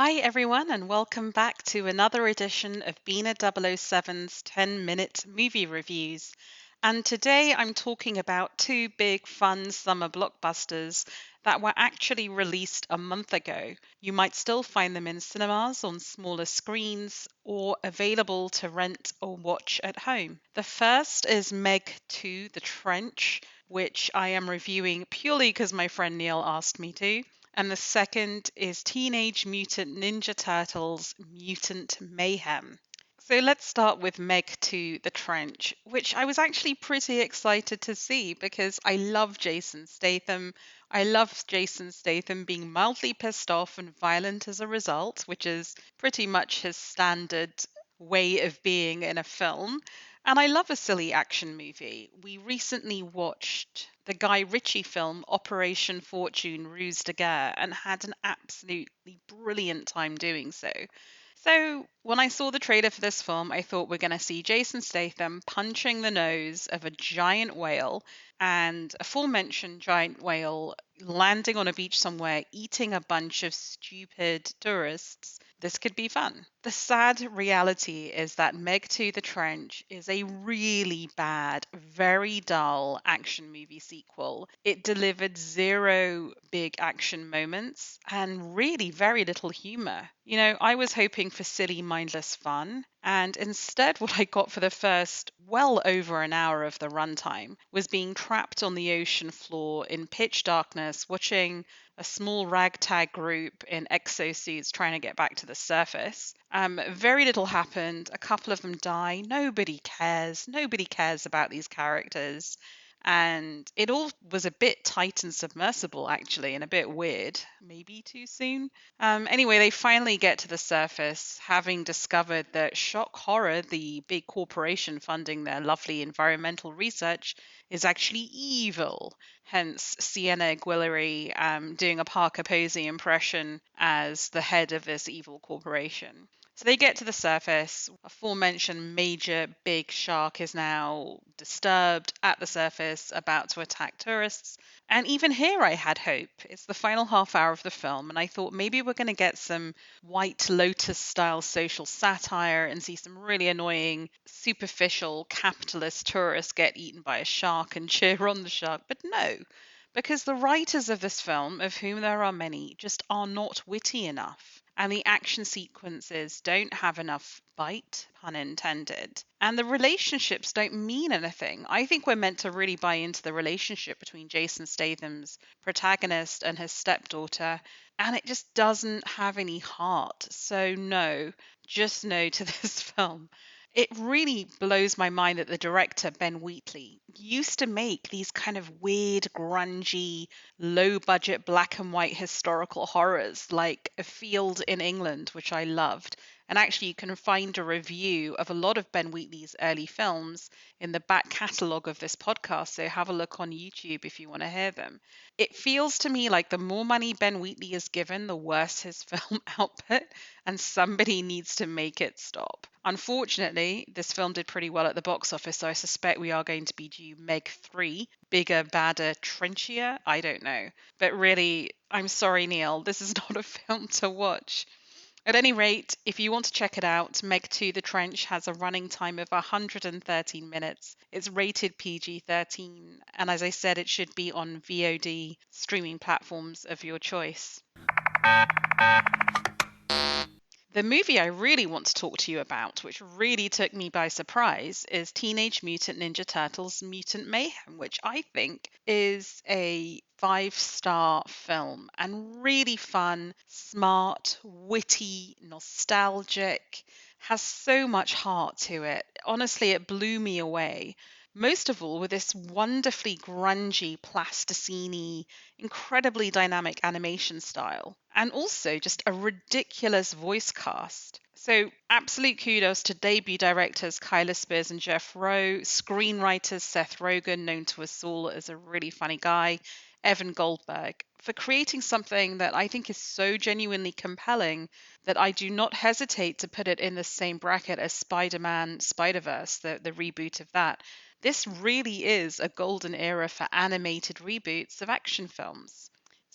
Hi, everyone, and welcome back to another edition of B007's 10-minute movie reviews. And today I'm talking about two big, fun summer blockbusters that were actually released a month ago. You might still find them in cinemas on smaller screens or available to rent or watch at home. The first is Meg 2: The Trench, which I am reviewing purely because my friend Neil asked me to. And the second is Teenage Mutant Ninja Turtles Mutant Mayhem. So let's start with Meg 2: The Trench, which I was actually pretty excited to see because I love Jason Statham. I love Jason Statham being mildly pissed off and violent as a result, which is pretty much his standard way of being in a film. And I love a silly action movie. We recently watched the Guy Ritchie film Operation Fortune Ruse de Guerre and had an absolutely brilliant time doing so. So, when I saw the trailer for this film, I thought we're going to see Jason Statham punching the nose of a giant whale and a aforementioned giant whale landing on a beach somewhere, eating a bunch of stupid tourists. This could be fun. The sad reality is that Meg 2: The Trench is a really bad, very dull action movie sequel. It delivered zero big action moments and really very little humor. I was hoping for silly, mindless fun, and instead, what I got for the first well over an hour of the runtime was being trapped on the ocean floor in pitch darkness, watching a small ragtag group in exosuits trying to get back to the surface. Very little happened. A couple of them die. Nobody cares. Nobody cares about these characters. And it all was a bit tight and submersible, actually, and a bit weird. Maybe too soon. Anyway, they finally get to the surface, having discovered that Shock Horror, the big corporation funding their lovely environmental research, is actually evil. Hence, Sienna Guillory doing a Parker Posey impression as the head of this evil corporation. So they get to the surface. Aforementioned major big shark is now disturbed at the surface, about to attack tourists. And even here, I had hope. It's the final half hour of the film, and I thought maybe we're going to get some White Lotus style social satire and see some really annoying, superficial capitalist tourists get eaten by a shark and cheer on the shark. But no, because the writers of this film, of whom there are many, just are not witty enough. And the action sequences don't have enough bite, pun intended. And the relationships don't mean anything. I think we're meant to really buy into the relationship between Jason Statham's protagonist and his stepdaughter, and it just doesn't have any heart. So, no, just no to this film. It really blows my mind that the director, Ben Wheatley, used to make these kind of weird, grungy, low budget black and white historical horrors like A Field in England, which I loved. And actually, you can find a review of a lot of Ben Wheatley's early films in the back catalogue of this podcast. So have a look on YouTube if you want to hear them. It feels to me like the more money Ben Wheatley is given, the worse his film output, and somebody needs to make it stop. Unfortunately, this film did pretty well at the box office, so I suspect we are going to be due Meg 3, bigger, badder, trenchier. I don't know. But really, I'm sorry, Neil, this is not a film to watch. At any rate, if you want to check it out, Meg 2: The Trench has a running time of 113 minutes. It's rated PG-13, and as I said, it should be on VOD streaming platforms of your choice. The movie I really want to talk to you about, which really took me by surprise, is Teenage Mutant Ninja Turtles Mutant Mayhem, which I think is a 5-star film and really fun, smart, witty, nostalgic, has so much heart to it. Honestly, it blew me away. Most of all, with this wonderfully grungy, plasticine, incredibly dynamic animation style, and also just a ridiculous voice cast. So, absolute kudos to debut directors Kyla Spears and Jeff Rowe, screenwriters Seth Rogen, known to us all as a really funny guy, Evan Goldberg, for creating something that I think is so genuinely compelling that I do not hesitate to put it in the same bracket as Spider-Man Spider-Verse, the reboot of that. This really is a golden era for animated reboots of action films.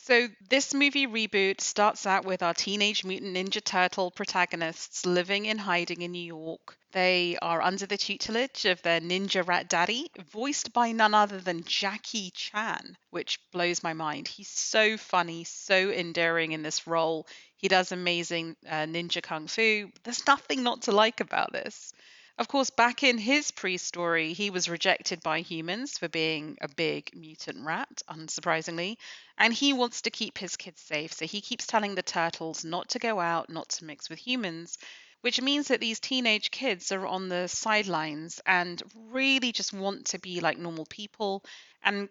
So, this movie reboot starts out with our Teenage Mutant Ninja Turtle protagonists living in hiding in New York. They are under the tutelage of their ninja rat daddy, voiced by none other than Jackie Chan, which blows my mind. He's so funny, so endearing in this role. He does amazing ninja kung fu. There's nothing not to like about this. Of course, back in his pre story, he was rejected by humans for being a big mutant rat, unsurprisingly, and he wants to keep his kids safe. So he keeps telling the turtles not to go out, not to mix with humans, which means that these teenage kids are on the sidelines and really just want to be like normal people and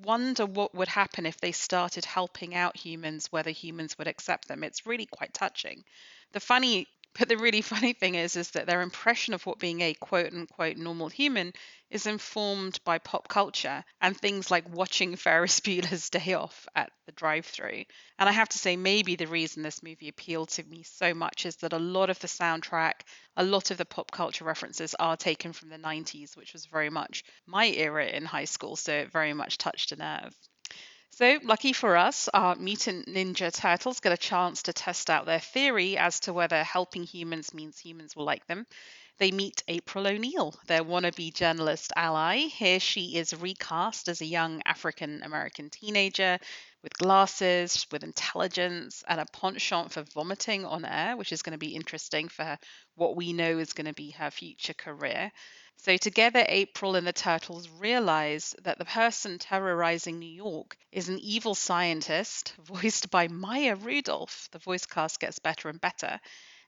wonder what would happen if they started helping out humans, whether humans would accept them. It's really quite touching. The funny but the really funny thing is that their impression of what being a quote unquote normal human is informed by pop culture and things like watching Ferris Bueller's Day Off at the drive-through. And I have to say, maybe the reason this movie appealed to me so much is that a lot of the soundtrack, a lot of the pop culture references are taken from the 90s, which was very much my era in high school, so it very much touched a nerve. So, lucky for us, our mutant ninja turtles get a chance to test out their theory as to whether helping humans means humans will like them. They meet April O'Neil, their wannabe journalist ally. Here she is recast as a young African American teenager with glasses, with intelligence, and a penchant for vomiting on air, which is going to be interesting for what we know is going to be her future career. So, together, April and the turtles realize that the person terrorizing New York is an evil scientist voiced by Maya Rudolph. The voice cast gets better and better.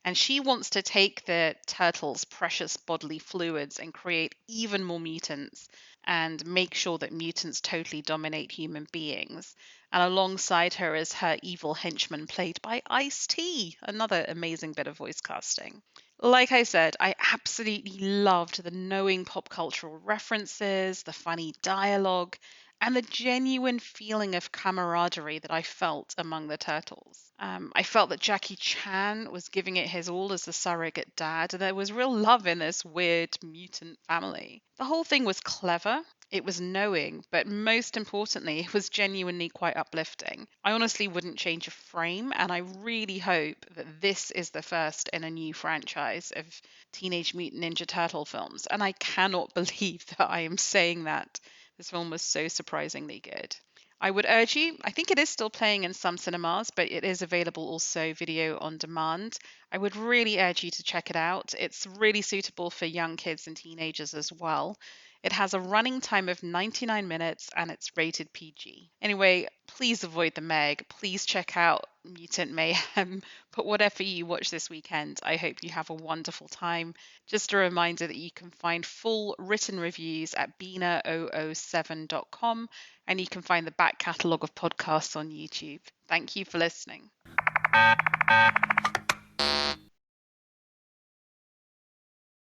And she wants to take the turtles' precious bodily fluids and create even more mutants and make sure that mutants totally dominate human beings. And alongside her is her evil henchman played by Ice-T, another amazing bit of voice casting. Like I said, I absolutely loved the knowing pop cultural references, the funny dialogue, and the genuine feeling of camaraderie that I felt among the turtles. I felt that Jackie Chan was giving it his all as the surrogate dad, and there was real love in this weird mutant family. The whole thing was clever, it was knowing, but most importantly, it was genuinely quite uplifting. I honestly wouldn't change a frame, and I really hope that this is the first in a new franchise of Teenage Mutant Ninja Turtle films. And I cannot believe that I am saying that. This film was so surprisingly good. I would urge you, I think it is still playing in some cinemas, but it is available also video on demand. I would really urge you to check it out. It's really suitable for young kids and teenagers as well. It has a running time of 99 minutes and it's rated PG. Anyway, please avoid the Meg. Please check out Mutant Mayhem. But whatever you watch this weekend, I hope you have a wonderful time. Just a reminder that you can find full written reviews at B007.com and you can find the back catalogue of podcasts on YouTube. Thank you for listening.